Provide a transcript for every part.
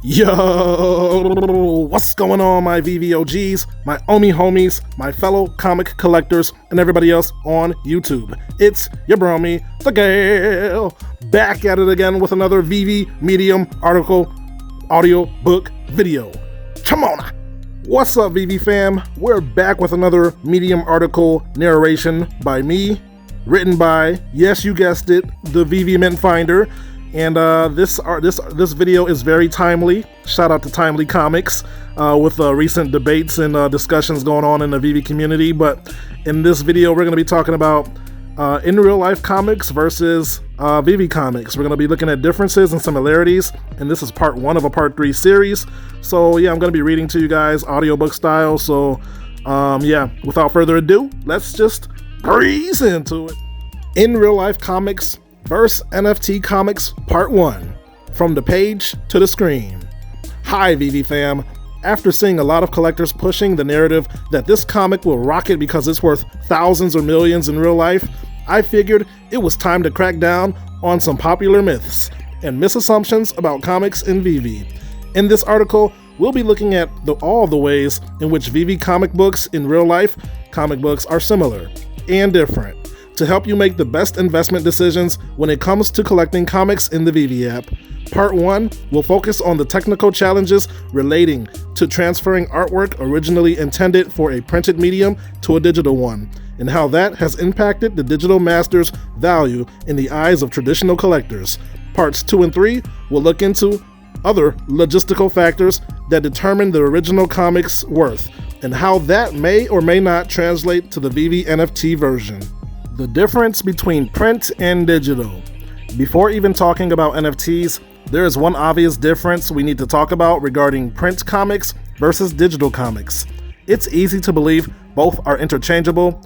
Yo, what's going on, my VVOGs, my Omi homies, my fellow comic collectors, and everybody else on YouTube? It's your bromie, the Gale, back at it again with another VV Medium article, audio, book, video. Come on! What's up, VV fam? We're back with another Medium article narration by me, written by, yes, you guessed it, the VV Mint Finder. And this video is very timely. Shout out to Timely Comics with recent debates and discussions going on in the VV community. But in this video, we're going to be talking about in real life comics versus VV comics. We're going to be looking at differences and similarities. And this is part 1 of a part 3 series. So yeah, I'm going to be reading to you guys audiobook style. So yeah, without further ado, let's just breeze into it. In real life comics versus NFT Comics Part 1, from the page to the screen. Hi VV fam, after seeing a lot of collectors pushing the narrative that this comic will rocket because it's worth thousands or millions in real life, I figured it was time to crack down on some popular myths and misassumptions about comics in VV. In this article, we'll be looking at all the ways in which VV comic books in real life comic books are similar and different, to help you make the best investment decisions when it comes to collecting comics in the VV app. Part 1 will focus on the technical challenges relating to transferring artwork originally intended for a printed medium to a digital one, and how that has impacted the digital master's value in the eyes of traditional collectors. Parts 2 and 3 will look into other logistical factors that determine the original comic's worth, and how that may or may not translate to the VV NFT version. The difference between print and digital. Before even talking about NFTs, there is one obvious difference we need to talk about regarding print comics versus digital comics. It's easy to believe both are interchangeable.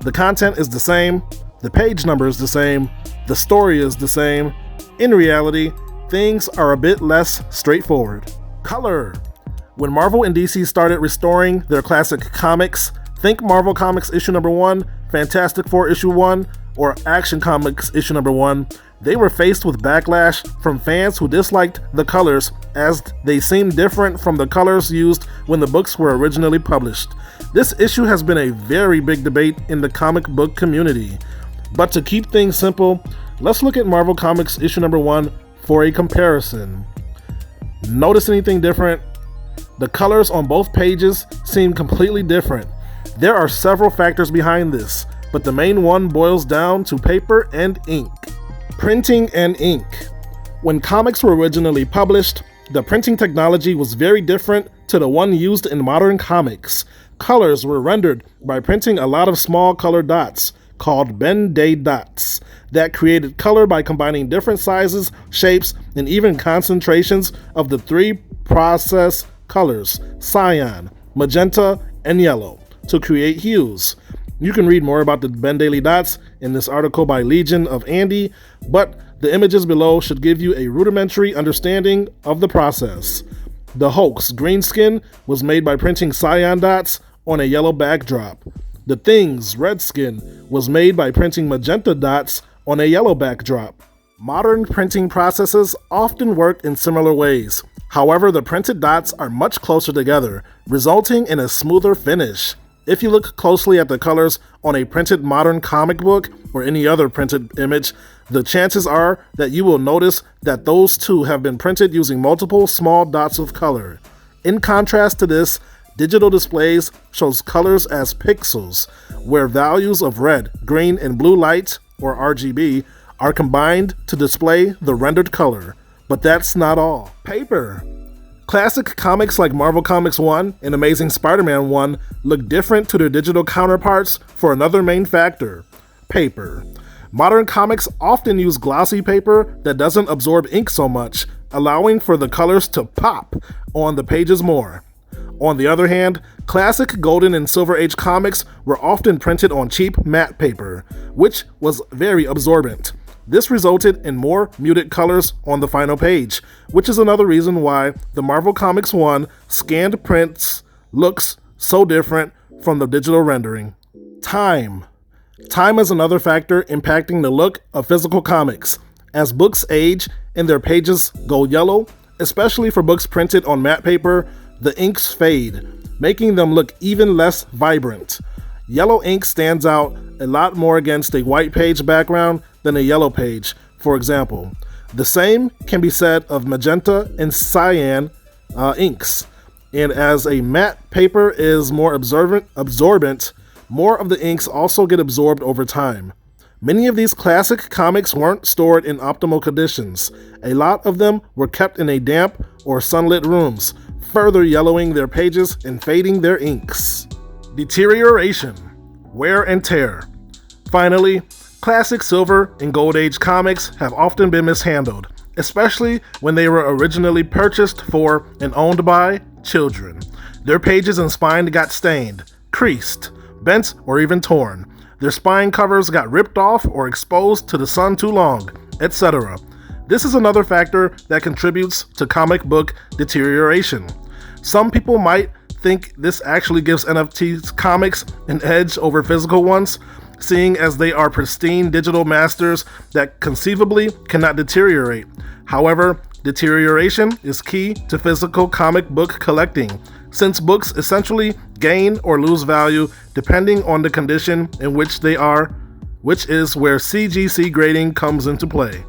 The content is the same, the page number is the same, the story is the same. In reality, things are a bit less straightforward. Color. When Marvel and DC started restoring their classic comics, think Marvel Comics issue number 1, Fantastic Four issue 1, or Action Comics issue number 1, they were faced with backlash from fans who disliked the colors as they seemed different from the colors used when the books were originally published. This issue has been a very big debate in the comic book community. But to keep things simple, let's look at Marvel Comics issue number 1 for a comparison. Notice anything different? The colors on both pages seem completely different. There are several factors behind this, but the main one boils down to paper and ink. Printing and ink. When comics were originally published, the printing technology was very different to the one used in modern comics. Colors were rendered by printing a lot of small color dots, called Ben-Day dots, that created color by combining different sizes, shapes, and even concentrations of the 3 process colors, cyan, magenta, and yellow, to create hues. You can read more about the Ben-Day dots in this article by Legion of Andy, but the images below should give you a rudimentary understanding of the process. The Hulk's green skin was made by printing cyan dots on a yellow backdrop. The Thing's red skin was made by printing magenta dots on a yellow backdrop. Modern printing processes often work in similar ways. However, the printed dots are much closer together, resulting in a smoother finish. If you look closely at the colors on a printed modern comic book or any other printed image, the chances are that you will notice that those two have been printed using multiple small dots of color. In contrast to this, digital displays shows colors as pixels, where values of red, green, and blue light, or RGB, are combined to display the rendered color. But that's not all. Paper. Classic comics like Marvel Comics 1 and Amazing Spider-Man 1 look different to their digital counterparts for another main factor: paper. Modern comics often use glossy paper that doesn't absorb ink so much, allowing for the colors to pop on the pages more. On the other hand, classic Golden and Silver Age comics were often printed on cheap matte paper, which was very absorbent. This resulted in more muted colors on the final page, which is another reason why the Marvel Comics 1 scanned prints looks so different from the digital rendering. Time. Time is another factor impacting the look of physical comics. As books age and their pages go yellow, Especially for books printed on matte paper, the inks fade, making them look even less vibrant. Yellow ink stands out a lot more against a white page background than a yellow page, for example. The same can be said of magenta and cyan inks. And as a matte paper is more absorbent, more of the inks also get absorbed over time. Many of these classic comics weren't stored in optimal conditions. A lot of them were kept in a damp or sunlit rooms, further yellowing their pages and fading their inks. Deterioration, wear and tear. Finally, classic silver and gold age comics have often been mishandled, especially when they were originally purchased for and owned by children. Their pages and spine got stained, creased, bent, or even torn. Their spine covers got ripped off or exposed to the sun too long, etc. This is another factor that contributes to comic book deterioration. Some people might think this actually gives NFT comics an edge over physical ones, seeing as they are pristine digital masters that conceivably cannot deteriorate. However, deterioration is key to physical comic book collecting, since books essentially gain or lose value depending on the condition in which they are, which is where CGC grading comes into play.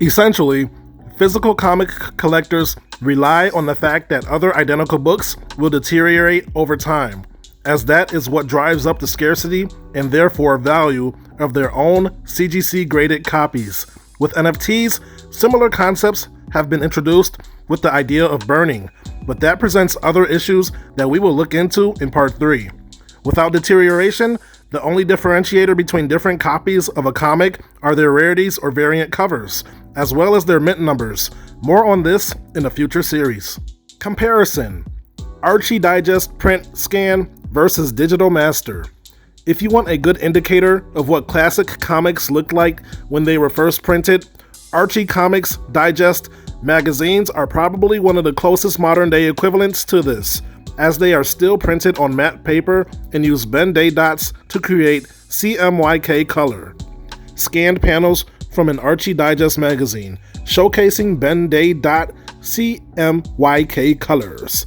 Essentially, physical comic collectors rely on the fact that other identical books will deteriorate over time, as that is what drives up the scarcity and therefore value of their own CGC graded copies. With NFTs, similar concepts have been introduced with the idea of burning, but that presents other issues that we will look into in part 3. Without deterioration, the only differentiator between different copies of a comic are their rarities or variant covers, as well as their mint numbers. More on this in a future series. Comparison: Archie Digest print scan versus digital master. If you want a good indicator of what classic comics looked like when they were first printed, Archie Comics Digest magazines are probably one of the closest modern day equivalents to this, as they are still printed on matte paper and use Ben-Day dots to create CMYK color. Scanned panels from an Archie Digest magazine, showcasing Ben-Day dot CMYK colors.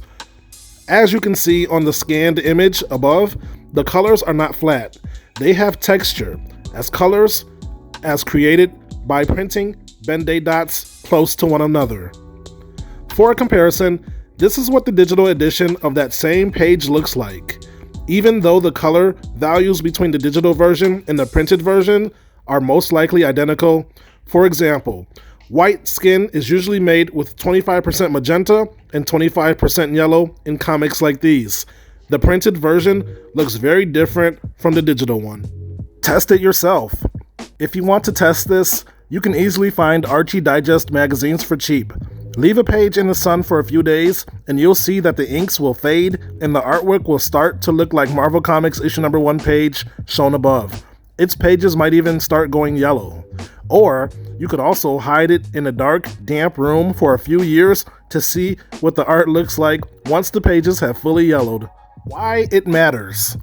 As you can see on the scanned image above, the colors are not flat. They have texture, as colors as created by printing Ben-Day dots close to one another. For a comparison, this is what the digital edition of that same page looks like. Even though the color values between the digital version and the printed version are most likely identical, for example, white skin is usually made with 25% magenta and 25% yellow in comics like these. The printed version looks very different from the digital one. Test it yourself. If you want to test this, you can easily find Archie Digest magazines for cheap. Leave a page in the sun for a few days and you'll see that the inks will fade and the artwork will start to look like Marvel Comics issue number 1 page shown above. Its pages might even start going yellow. Or you could also hide it in a dark, damp room for a few years to see what the art looks like once the pages have fully yellowed. Why it matters.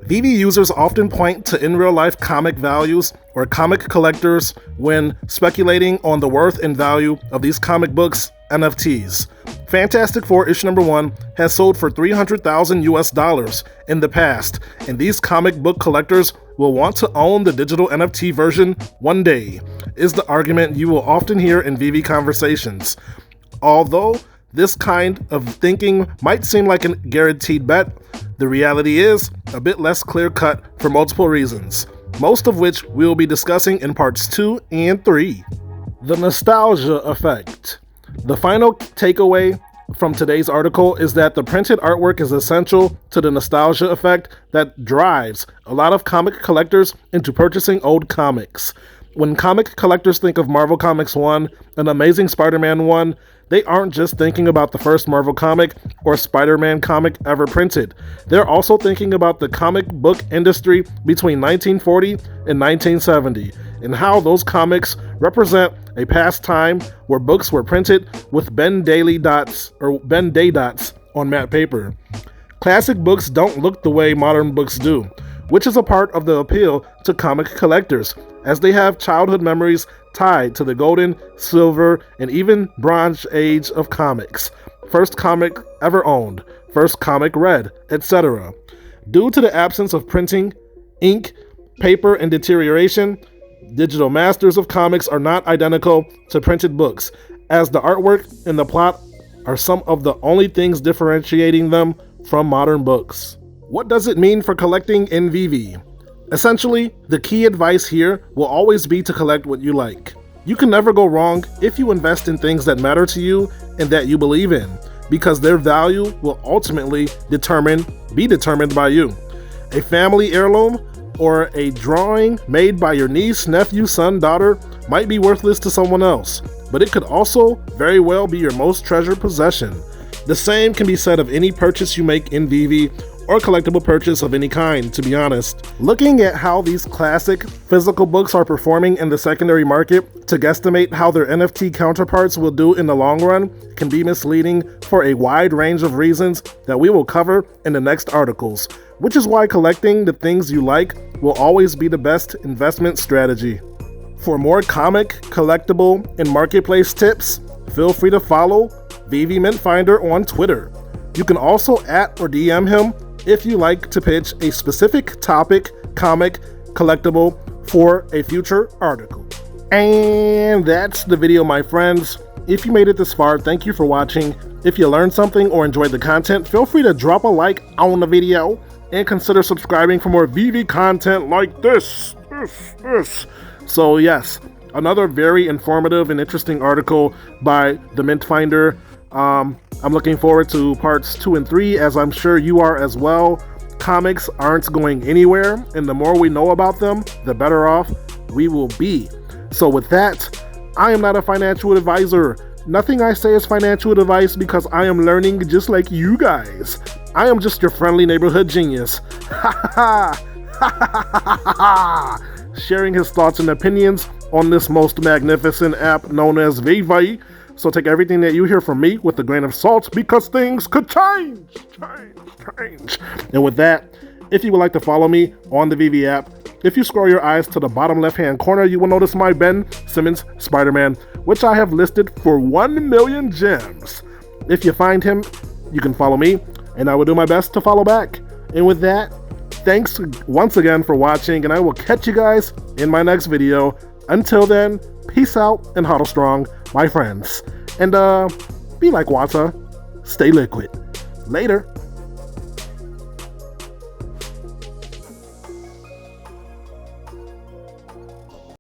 Veve users often point to in real life comic values or comic collectors when speculating on the worth and value of these comic books NFTs. Fantastic Four issue number 1 has sold for $300,000 in the past, and these comic book collectors will want to own the digital NFT version one day, is the argument you will often hear in Veve conversations. Although this kind of thinking might seem like a guaranteed bet, the reality is a bit less clear-cut for multiple reasons, most of which we will be discussing in parts 2 and 3. The nostalgia effect. The final takeaway from today's article is that the printed artwork is essential to the nostalgia effect that drives a lot of comic collectors into purchasing old comics. When comic collectors think of Marvel Comics 1 and Amazing Spider-Man 1, they aren't just thinking about the first Marvel comic or Spider-Man comic ever printed. They're also thinking about the comic book industry between 1940 and 1970, and how those comics represent a past time where books were printed with Ben-Day dots on matte paper. Classic books don't look the way modern books do, which is a part of the appeal to comic collectors, as they have childhood memories tied to the golden, silver, and even bronze age of comics. First comic ever owned, first comic read, etc. Due to the absence of printing, ink, paper, and deterioration, digital masters of comics are not identical to printed books, as the artwork and the plot are some of the only things differentiating them from modern books. What does it mean for collecting in Veve? Essentially, the key advice here will always be to collect what you like. You can never go wrong if you invest in things that matter to you and that you believe in, because their value will ultimately be determined by you. A family heirloom or a drawing made by your niece, nephew, son, daughter might be worthless to someone else, but it could also very well be your most treasured possession. The same can be said of any purchase you make in Veve or collectible purchase of any kind, to be honest. Looking at how these classic physical books are performing in the secondary market to guesstimate how their NFT counterparts will do in the long run can be misleading for a wide range of reasons that we will cover in the next articles, which is why collecting the things you like will always be the best investment strategy. For more comic, collectible, and marketplace tips, feel free to follow Veve Mint Finder on Twitter. You can also @ or DM him if you like to pitch a specific topic, comic, collectible for a future article. And that's the video, my friends. If you made it this far, thank you for watching. If you learned something or enjoyed the content, feel free to drop a like on the video and consider subscribing for more Veve content like this. So yes, another very informative and interesting article by the Mint Finder. I'm looking forward to parts 2 and 3, as I'm sure you are as well. Comics aren't going anywhere, and the more we know about them, the better off we will be. So with that, I am not a financial advisor. Nothing I say is financial advice because I am learning just like you guys. I am just your friendly neighborhood genius. Sharing his thoughts and opinions on this most magnificent app known as Veve. So take everything that you hear from me with a grain of salt, because things could change. And with that, if you would like to follow me on the Veve app, if you scroll your eyes to the bottom left-hand corner, you will notice my Ben Simmons Spider-Man, which I have listed for 1 million gems. If you find him, you can follow me, and I will do my best to follow back. And with that, thanks once again for watching, and I will catch you guys in my next video. Until then, peace out and huddle strong, my friends. And be like water, stay liquid. Later.